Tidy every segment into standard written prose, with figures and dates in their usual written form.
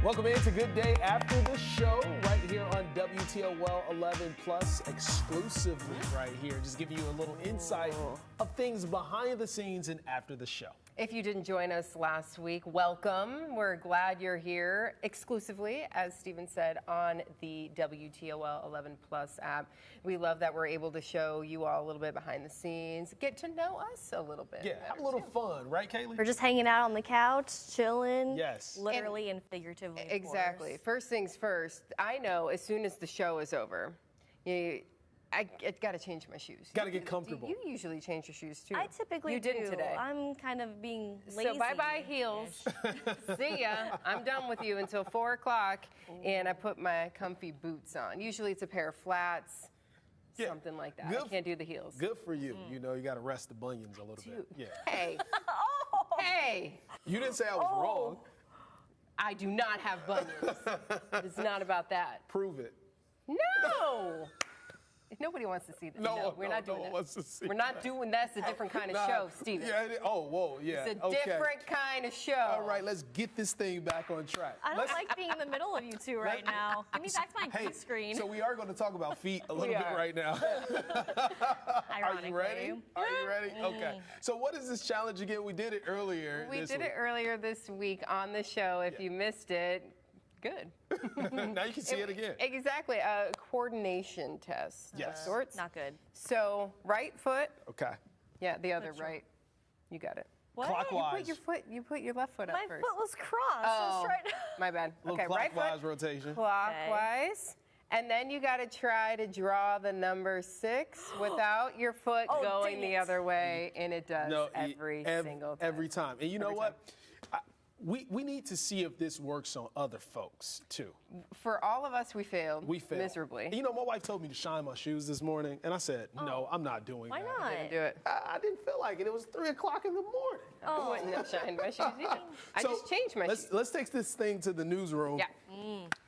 Welcome into Good Day After the Show, right here on WTOL 11 Plus, exclusively right here. Just giving you a little insight of things behind the scenes and after the show. If you didn't join us last week, welcome. We're glad you're here exclusively, as Stephen said, on the WTOL 11 Plus app. We love that we're able to show you all a little bit behind the scenes, get to know us a little bit. Yeah, have a little fun, right, Kaylee? We're just hanging out on the couch, chilling. Yes. Literally and figuratively. of Exactly. course. First things first, I know as soon as the show is over, I got to change my shoes. Got to get comfortable. You usually change your shoes too. I typically You didn't do. today. I'm kind of being lazy. So bye-bye heels. See ya. I'm done with you until 4 o'clock, and I put my comfy boots on. Usually it's a pair of flats, something like that. I can't do the heels. Good for you. You know, you got to rest the bunions a little bit. Yeah. Hey. Hey. You didn't say I was wrong. I do not have bunions. It's not about that. Prove it. No. Nobody wants to see this. No, we're not doing one that. wants to see We're not doing that. It's a different kind of show, Steven. Yeah. Whoa. Yeah. It's a different kind of show. All right, let's get this thing back on track. I don't like being in the middle of you two right now. Give me back my green screen. So we are going to talk about feet a little bit right now. Are you ready? Are you ready? Okay. So what is this challenge again? We did it earlier. We did it earlier this week on the show. If you missed it, good. Now you can see it again. Exactly. A coordination test of Yes. sorts. Not good. So right foot. Okay. Yeah, the other right. You got it. What? Clockwise. You put your left foot up My first. foot was crossed. Oh, Just right. my bad. Little Okay, right clockwise foot. rotation. Clockwise. And then you got to try to draw the number 6 without your foot going dang the it. other way, and it does every single time. Every time. And you know what? We need to see if this works on other folks, too. For all of us, we failed. We failed. Miserably. And you know, my wife told me to shine my shoes this morning, and I said, no, I'm not doing Why that. not? Didn't do it. I didn't feel like it. It was 3 o'clock in the morning. I wouldn't have shined my shoes either. I So, just changed my shoes. Let's take this thing to the newsroom. Yeah.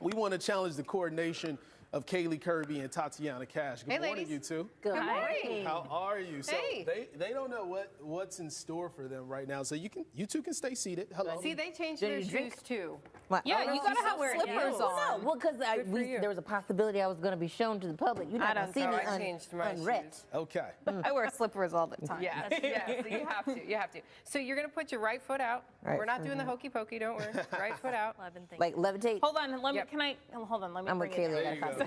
We want to challenge the coordination of Kaylee Kirby and Tatiana Cash. Good Hey, morning, ladies. you two. Good morning. How are you? So Hey. they don't know what's in store for them right now. So you two can stay seated. Hello. See, they changed their shoes too. Yeah, you gotta have slippers you. on. No, well, because there was a possibility I was going to be shown to the public. You're not going to see me I changed my unwrapped. shoes. Okay. I wear slippers all the time. Yeah, yeah. So you have to. You have to. So you're gonna put your right foot out. Right We're not foot doing the hokey pokey. Don't worry. Right foot out. 11 things. Like levitate. Hold on, let me. Yep. Can I? Hold on, let me. I'm with bring it Kaylee. There you down.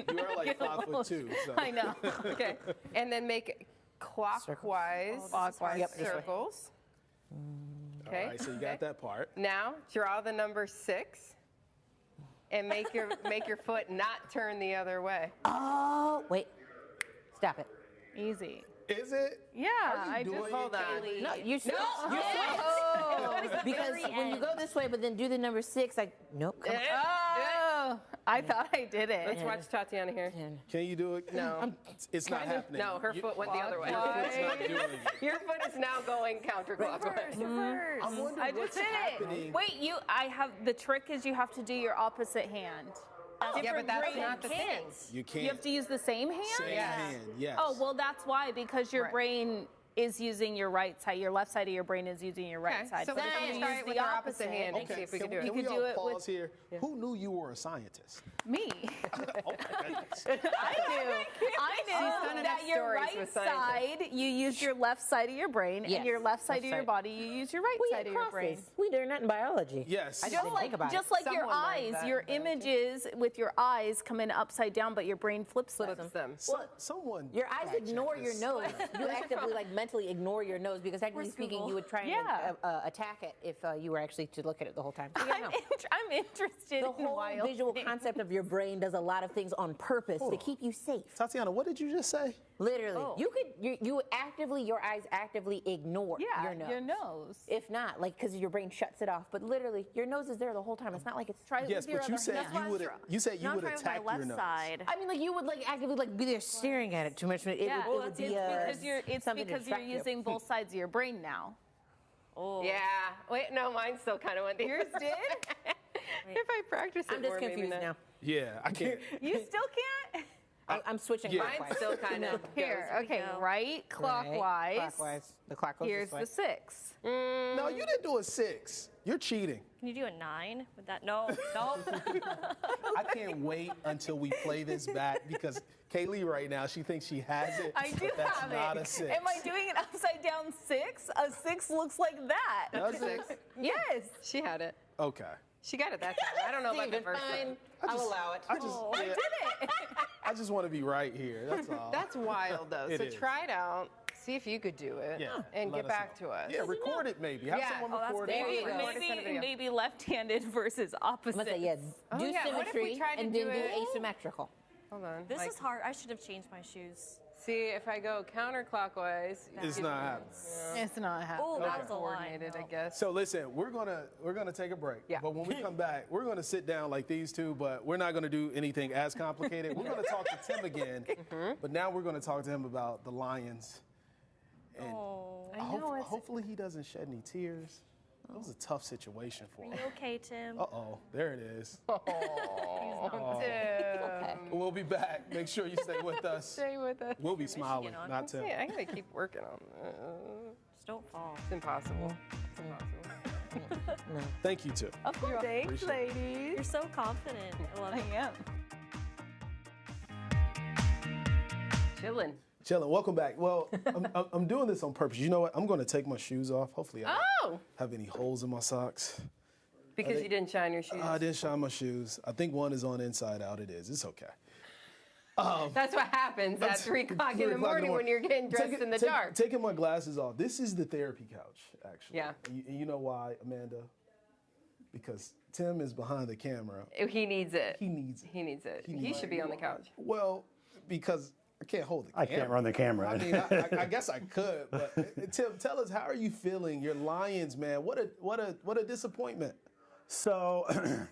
go. You are like 5'2". So. I know. Okay. And then make clockwise Clockwise. Yep, this way. circles. Okay. All right. So you got that part. Now draw the number 6, and make your foot not turn the other way. Oh, wait. Stop it. Easy. Is it? Yeah, Are you doing it, Hold on. Kaylee? No, you switch. Oh. Because when you go this way, but then do the number 6, like, nope. Come on. Oh, I thought I did Let's it. watch Tatiana here. Can you do it? No. It's not happening. No, her foot went the other way. Your foot's not doing it. Your foot is now going counterclockwise. I'm wondering I just what's did happening. it. Wait, the trick is you have to do your opposite hand. Yeah, but Different that's brain not the thing. can't. You can't. You have to use the same hand? Same hand, yes. Oh, well, that's why, because your Right. brain is using your right side. Your left side of your brain is using your right Okay, side. so But we're if going you to try use it with the our opposite hand and see if we can do it. You Can could we do all it pause with here? Who knew you were a scientist? me. Oh my goodness. I knew done that enough your stories right with scientists. side, you use your left side of your brain, Yes, and your left side of left your side. body, you use your right We side had of your brain. crosses. We learned that in biology. Yes. I didn't think about it. Just like your Someone learned eyes, that, your but- images with your eyes come in upside down, but your brain flips Flips them. them. Someone. Your eyes fact check ignore your this. nose. You actively, like, mentally ignore your nose because, technically speaking, Google. you would try and Yeah. attack it if you were actually to look at it the whole time. So, yeah, no. I'm interested The in whole wild visual things. concept of your brain does a lot of things on purpose to keep you safe. Tatiana, what did you just say? Literally, Oh. your eyes actively ignore Yeah, your nose. If not, like, because your brain shuts it off. But literally, your nose is there the whole time. It's not like it's trying. Yes, but you said you would. You said you would attack your nose. Side. I mean, like, you would, like, actively, like, be there staring at it too much. It Yeah, would be it's something to because you're distract you. using both sides of your brain now. Oh. Yeah. Wait, no, mine still kind of went. Yours did? If I practice it I'm just more, maybe confused not. now. Yeah, I can't. You still can't? I'm switching. Yeah. clockwise. Mine still kind of Here, okay, go. right, clockwise. Clockwise. The clock goes Here's this way. the 6. No, you didn't do a 6. You're cheating. Can you do a 9? Would that? No. No. I can't wait until we play this back because Kaylee right now, she thinks she has it. I do but that's have not it. a 6. Am I doing an upside down 6? A 6 looks like that. Does it? Yes, she had it. Okay. She got it that time. I don't know about the first Fine. one. I'll allow it. I just, I did it. I just want to be right here. That's all. That's wild, though. It So is. try it out. See if you could do it. Yeah, And let get us back know. to us. Yeah, record it maybe. Have Yeah. someone Oh, that's record it. great. for us. Send a video. Maybe left-handed versus opposite. Must say, yeah, Oh, do yeah, what if we symmetry tried to and do then do it- asymmetrical. Hold on. This Like, is hard. I should have changed my shoes. see, if I go counterclockwise, It's not happening. It's not happening. Oh, that was a line. coordinated, I though. guess. So listen, we're gonna take a break. Yeah. But when we come back, we're gonna sit down like these two, but we're not gonna do anything as complicated. We're gonna talk to Tim again, but now we're gonna talk to him about the Lions. And Oh. I know it's hopefully he doesn't shed any tears. That was a tough situation for Are him. you okay, Tim? Uh-oh, there it is. Tim. We'll be back. Make sure you stay with us. Stay with us. We'll be smiling, on. not Tim. Yeah, I gotta keep working on this. Just don't fall. It's impossible. It's impossible. Thank you, too. Of course. Thanks, Appreciate ladies. You're so confident. I love it. I am. Chilling. Chilling. Welcome back. Well, I'm doing this on purpose. You know what? I'm going to take my shoes off. Hopefully I don't Oh! have any holes in my socks. Because you didn't shine your shoes. I didn't shine my shoes. I think one is on inside out. It is. It's okay. That's what happens at 3 o'clock in the morning when you're getting dressed in the dark. Taking my glasses off. This is the therapy couch, actually. Yeah. And you know why, Amanda? Because Tim is behind the camera. He needs it. He needs it. He needs it. He He needs should it. be on the couch. Well, because I can't hold the I camera. can't run the camera. I mean, I guess I could, but Tim, tell us, how are you feeling? Your Lions, man. What a disappointment. So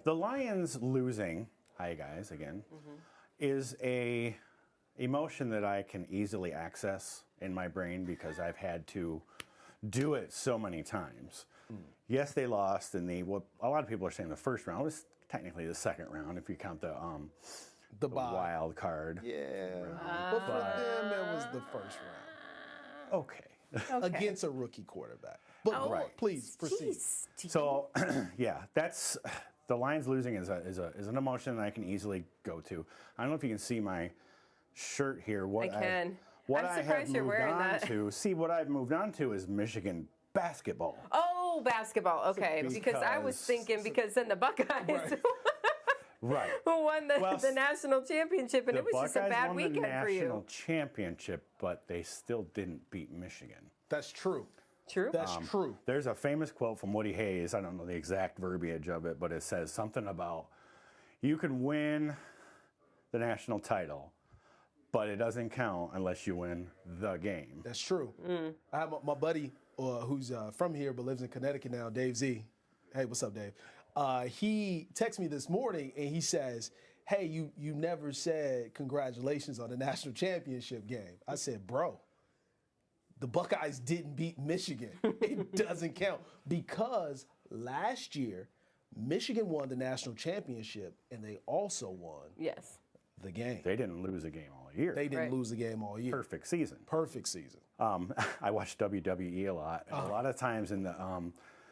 the Lions losing, hi guys again, is a emotion that I can easily access in my brain because I've had to do it so many times. Yes, they lost in what a lot of people are saying the first round. It was technically the second round if you count the Bye. wild card. Yeah. But for them, it was the first round. Okay. Against a rookie quarterback. But Right. please proceed. So, yeah, that's the Lions losing is an emotion that I can easily go to. I don't know if you can see my shirt here. What I can. What I'm I have surprised you're moved wearing on that. to. See, what I've moved on to is Michigan basketball. Oh, basketball. Okay. Because I was thinking, because then the Buckeyes Right. who won Well, the national championship, and The it was just a Buckeyes bad won weekend the for you. national championship, but they still didn't beat Michigan. That's true. True. That's true. There's a famous quote from Woody Hayes. I don't know the exact verbiage of it, but it says something about you can win the national title, but it doesn't count unless you win the game. That's true. I have my buddy who's from here but lives in Connecticut now, Dave Z. Hey, what's up, Dave? He texted me this morning and he says, hey, you never said congratulations on the national championship game. I said, bro, the Buckeyes didn't beat Michigan. It doesn't count because last year, Michigan won the national championship and they also won Yes. the game. They didn't lose a game all year. They didn't Right. lose the game all year. Perfect season. Perfect season. I watch WWE a lot. And a lot of times in the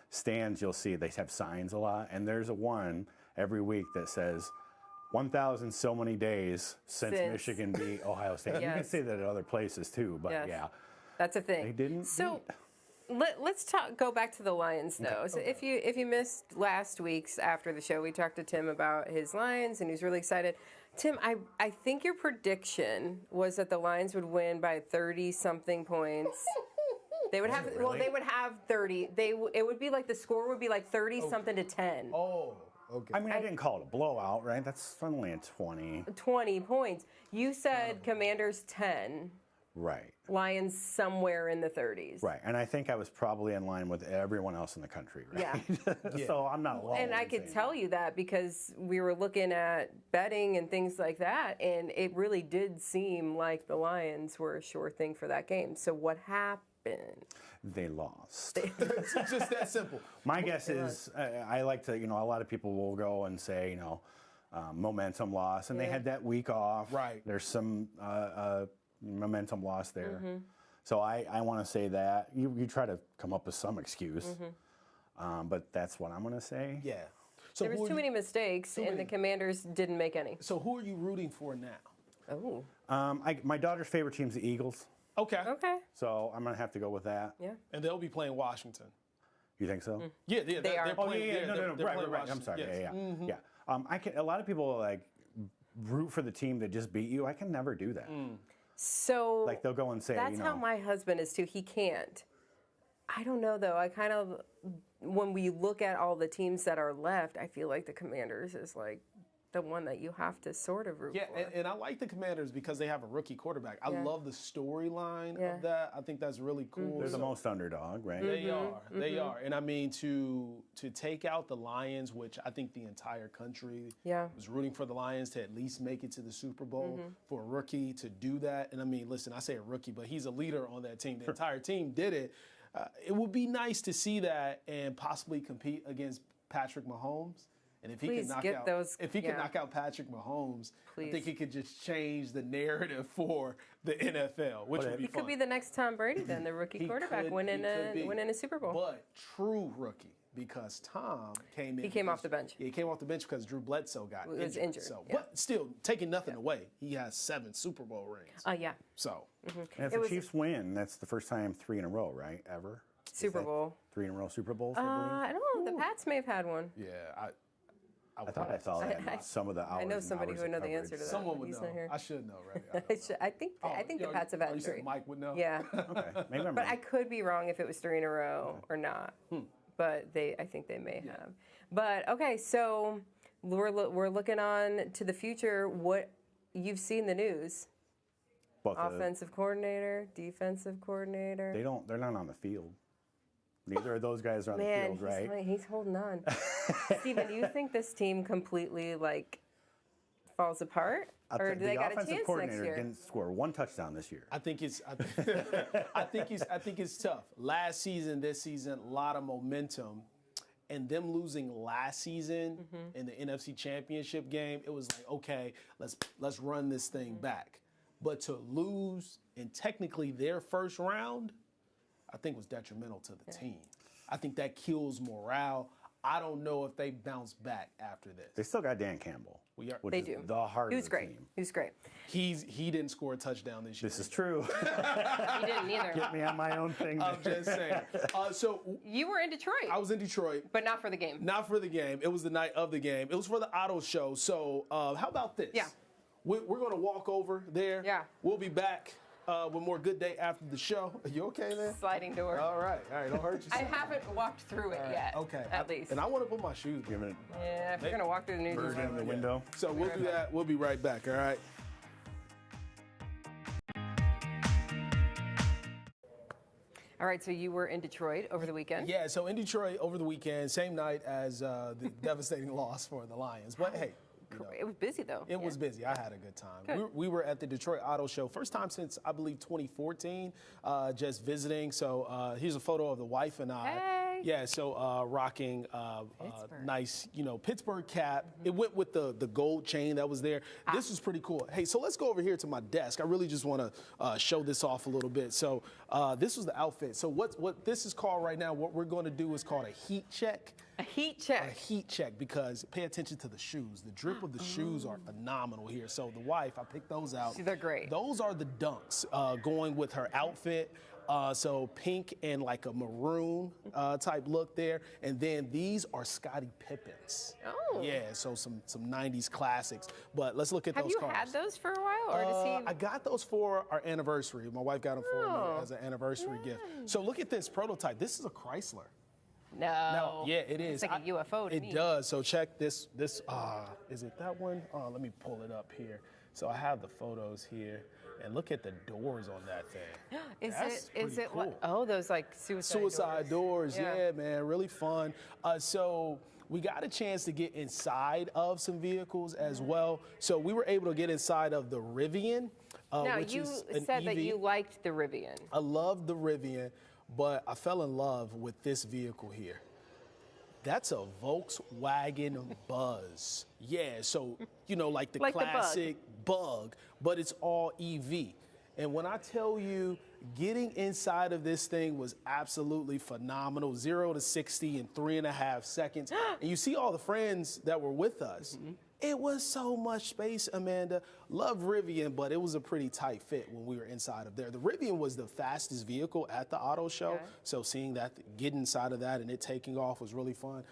stands, you'll see they have signs a lot. And there's a one every week that says 1,000 so many days since Michigan beat Ohio State. You can Yes. say that at other places too, but Yes. yeah. That's a thing. They didn't So let's go back to the Lions though. So if you missed last week's after the show, we talked to Tim about his Lions and he's really excited. Tim, I think your prediction was that the Lions would win by 30 something points. They would have well, they would have 30. It would be like the score would be like 30 something to 10. Oh, okay. I mean, I didn't call it a blowout, right? That's only a 20. 20 points. You said Commanders 10, Right. Lions somewhere in the 30s. Right. And I think I was probably in line with everyone else in the country, right? Yeah. So I'm not alone. And I in could saying tell that. you that because we were looking at betting and things like that, and it really did seem like the Lions were a sure thing for that game. So what happened? They lost. It's just that simple. My guess is I like to, a lot of people will go and say, momentum loss, and they had that week off. Right. There's some momentum loss there. Mm-hmm. So I want to say that. You try to come up with some excuse. But that's what I'm going to say. Yeah. So There was too many mistakes, and the Commanders didn't make any. So who are you rooting for now? Oh. My daughter's favorite team's the Eagles, Okay. Okay. so I'm going to have to go with that. Yeah. And they'll be playing Washington. You think so? Yeah, They are. They're Oh, playing, yeah. No. they're Right. playing I'm Washington. sorry. Yes. Yeah. A lot of people like root for the team that just beat you. I can never do that. So Like they'll go and say, that's how my husband is too. He can't. I don't know though. I kind of, when we look at all the teams that are left, I feel like the Commanders is like the one that you have to sort of root Yeah, for. and I like the Commanders because they have a rookie quarterback. I love the storyline of that. I think that's really cool. they're the most underdog, right? They are. They are. And I mean, to take out the Lions, which I think the entire country was rooting for the Lions to at least make it to the Super Bowl, for a rookie to do that. And I mean, listen, I say a rookie, but he's a leader on that team. The entire team did it. It would be nice to see that and possibly compete against Patrick Mahomes. And if he Please can knock get out, those- if he yeah. can knock out Patrick Mahomes, I Please. think he could just change the narrative for the NFL, which would be He fun. could be the next Tom Brady then, the rookie He quarterback could- winning he could be. a Super Bowl. But true rookie, because Tom came in. He came off the bench. Yeah, he came off the bench because Drew Bledsoe got Was injured, So, yeah. but still, taking nothing away, he has 7 Super Bowl rings. Yeah. So, And if the Chiefs win, that's the first time 3 in a row, right? Ever? Super that Bowl. 3 in a row Super Bowls, I believe. I don't know. The Pats may have had one. yeah, I thought I saw that some of the hours. I know and somebody hours who would of know the answer to coverage. that. someone would He's know. not here. I should know, right? I think the Pats have had you said 3. Mike would know? Yeah. Okay, maybe I'm But wrong. I could be wrong if it was 3 in a row or not. But I think they may have. But okay, so we're looking on to the future. What you've seen the news? Both Offensive coordinator, defensive coordinator. they're not on the field. Neither of those guys are on the Man, field, right? he's holding on. Steven, do you think this team completely falls apart, or do they got a offensive chance next coordinator year? didn't score 1 touchdown this year. I think it's I think it's tough. Last season, this season, a lot of momentum, and them losing last season in the NFC Championship game, it was like, okay, let's run this thing back. But to lose in technically their first round, I think was detrimental to the team. I think that kills morale. I don't know if they bounce back after this. They still got Dan Campbell. We are- which They is do. the heart He of was the great. team. He was great. He didn't score a touchdown this year. This is true. He didn't either. Get me on my own thing. I'm just saying. So You were in Detroit, I was in Detroit. but not for the game. Not for the game. It was the night of the game. It was for the auto show. So how about this? Yeah. We're going to walk over there. Yeah. We'll be back with more Good Day after the show. Are you okay, man? Sliding door. All right. Don't hurt I yourself. haven't walked through it yet. Okay. At least. And I want to put my shoes on. Give it Yeah, if you're gonna walk through the news, bird in the window. So we'll do that. We'll be right back. All right. All right, so you were in Detroit over the weekend. Yeah. So in Detroit over the weekend, same night as the devastating loss for the Lions. But hey. you know, It was busy though. It was busy. I had a good time. Good. We were at the Detroit Auto Show. First time since, I believe, 2014, just visiting. So here's a photo of the wife and I. Hey. Yeah, so rocking Pittsburgh. nice, Pittsburgh cap. It went with the gold chain that was there. This was pretty cool. Hey, so let's go over here to my desk. I really just want to show this off a little bit. So this was the outfit. So what this is called right now, what we're going to do is called a heat check. A heat A check. heat check, because pay attention to the shoes. The drip of the shoes are phenomenal here. So the wife, I picked those out. See, they're great. Those are the dunks going with her outfit. So pink and like a maroon type look there. And then these are Scottie Pippens. Oh. Yeah, so some 90s classics. But let's look at Have those you cars. had those for a while, or does he? I got those for our anniversary. My wife got them for Oh. me as an anniversary gift. So look at this prototype. This is a Chrysler. No. No, yeah, it is. It's like a UFO to It me. does. So check this. Is it that one? Let me pull it up here. So I have the photos here, and look at the doors on that thing. Is That's it pretty what? cool. Oh, those like Suicide doors. Yeah. Yeah, man, really fun. So we got a chance to get inside of some vehicles as well. So we were able to get inside of the Rivian, Now which you is an said that EV. you liked the Rivian. I love the Rivian, but I fell in love with this vehicle here. That's a Volkswagen Buzz. Yeah, so, like the Like the Bug. classic Bug, but it's all EV. And when I tell you, Getting inside of this thing was absolutely phenomenal. 0 to 60 in 3.5 seconds. And you see all the friends that were with us. It was so much space, Amanda. Love Rivian, but it was a pretty tight fit when we were inside of there. The Rivian was the fastest vehicle at the auto show. Okay. So seeing that, getting inside of that and it taking off was really fun.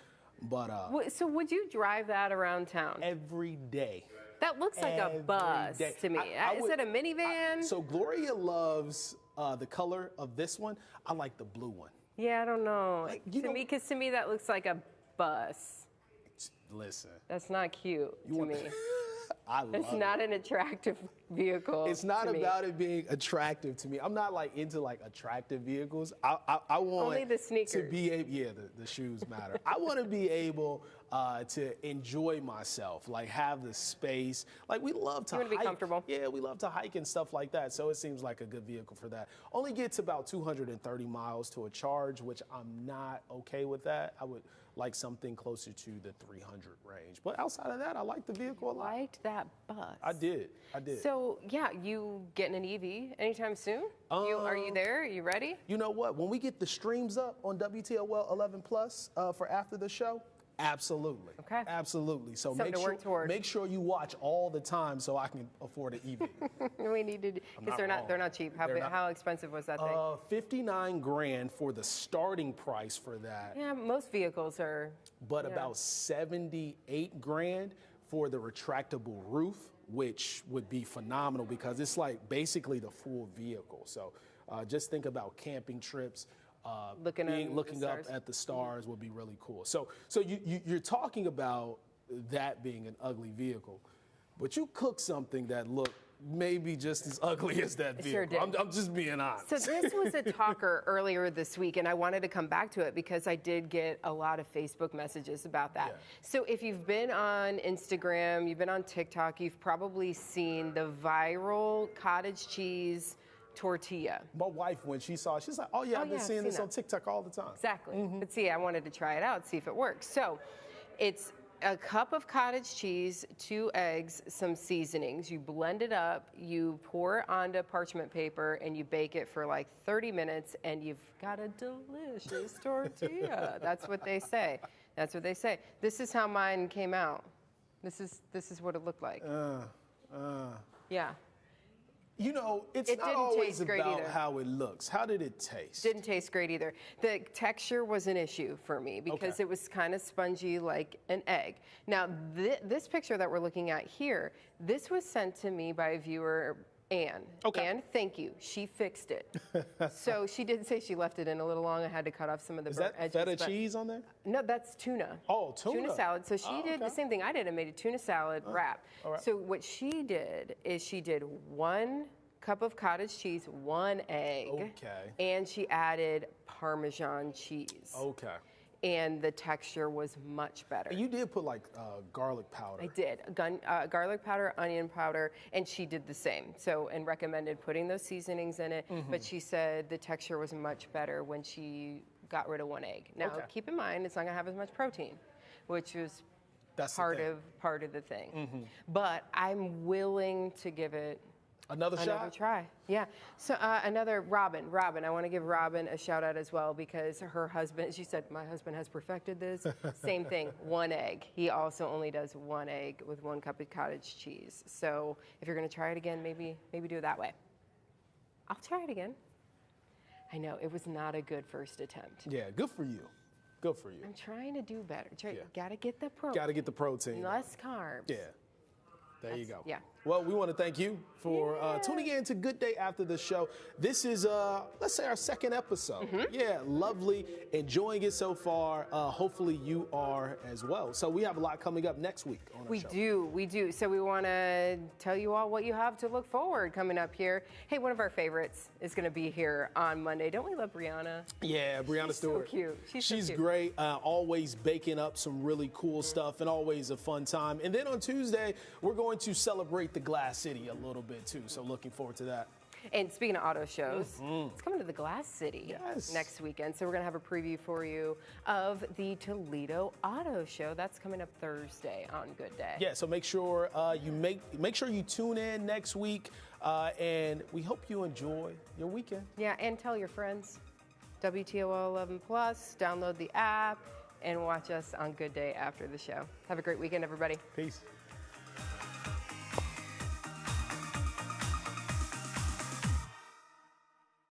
But So would you drive that around town? every day. That looks like a Every bus day. to me. Is it a minivan? So Gloria loves the color of this one. I like the blue one. Yeah, I don't know. you know- Because to me that looks like a bus. Listen, That's not cute to me. I love It's it. not an attractive vehicle. It's not to me. about it being attractive to me. I'm not like into like attractive vehicles. I want Only the to sneakers. be able. Yeah, the shoes matter. I want to be able to enjoy myself, like have the space. Like we love to. You wanna be hike. comfortable. Yeah, we love to hike and stuff like that. So it seems like a good vehicle for that. Only gets about 230 miles to a charge, which I'm not okay with that. I would like something closer to the 300 range. But outside of that, I like the vehicle a lot. Liked that bus. I did. So yeah, you getting an EV anytime soon? Are you there? Are you ready? You know what? When we get the streams up on WTOL 11 Plus for after the show, absolutely. Okay. Absolutely. So Something to work toward. make sure you watch all the time so I can afford an EV. We need to, because not they're wrong. not cheap. They're not. How expensive was that thing? 59 grand for the starting price for that, Yeah, most vehicles are. but about 78 grand for the retractable roof, which would be phenomenal because it's like basically the full vehicle. So just think about camping trips. Looking looking up stars. at the stars would be really cool. So you're talking about that being an ugly vehicle, but you cooked something that looked maybe just as ugly as that vehicle. Sure did. I'm just being honest. So this was a talker earlier this week, and I wanted to come back to it because I did get a lot of Facebook messages about that. Yeah. So if you've been on Instagram, you've been on TikTok, you've probably seen the viral cottage cheese tortilla. My wife, when she saw it, she's like, oh yeah, I've been yeah, I've seeing seen this that. on TikTok all the time. Exactly. But see, I wanted to try it out, see if it works. So it's a cup of cottage cheese, 2 eggs, some seasonings. You blend it up, you pour it onto parchment paper, and you bake it for like 30 minutes, and you've got a delicious tortilla. That's what they say. That's what they say. This is how mine came out. This is what it looked like. Yeah. You know, it's It not didn't always taste great about either. how it looks. How did it taste? Didn't taste great either. The texture was an issue for me because Okay. it was kind of spongy like an egg. Now, this picture that we're looking at here, this was sent to me by a viewer, Anne. Okay. Anne, thank you. She fixed it. So she did say she left it in a little long. I had to cut off some of the Is burnt that edges. feta but- cheese on there? No, that's tuna. Oh, tuna. Tuna salad. So she did the okay. same thing I did. I made a tuna salad wrap. all right. So what she did is she did 1 cup of cottage cheese, 1 egg. Okay. And she added Parmesan cheese. Okay. And the texture was much better. And you did put like garlic powder. I did. Garlic powder, onion powder, and she did the same. So, and recommended putting those seasonings in it. But she said the texture was much better when she got rid of 1 egg. Now, Okay. keep in mind, it's not gonna have as much protein, which was That's the part thing. of the thing. But I'm willing to give it Another another shot? try. Yeah. So another Robin. I want to give Robin a shout out as well because her husband, she said, my husband has perfected this. Same thing, 1 egg. He also only does 1 egg with 1 cup of cottage cheese. So if you're going to try it again, maybe do it that way. I'll try it again. I know, it was not a good first attempt. Yeah, good for you. Good for you. I'm trying to do better. Yeah. Gotta get the protein. Got to get the protein. Less carbs. Yeah. There you go. yeah. Well, we want to thank you for tuning in to Good Day After the Show. This is, let's say, our 2nd episode. Yeah, lovely. Enjoying it so far. Hopefully you are as well. So we have a lot coming up next week on our show. We do. So we want to tell you all what you have to look forward coming up here. Hey, one of our favorites is going to be here on Monday. Don't we love Brianna? Yeah, Brianna She's so Stewart. cute. She's so cute. Great. Always baking up some really cool stuff and always a fun time. And then on Tuesday, we're going to celebrate the Glass City a little bit too. So looking forward to that. And speaking of auto shows, it's coming to the Glass City next weekend. So we're going to have a preview for you of the Toledo Auto Show. That's coming up Thursday on Good Day. Yeah, so make sure you tune in next week, and we hope you enjoy your weekend. Yeah, and tell your friends. WTOL 11 Plus, download the app, and watch us on Good Day after the show. Have a great weekend, everybody. Peace.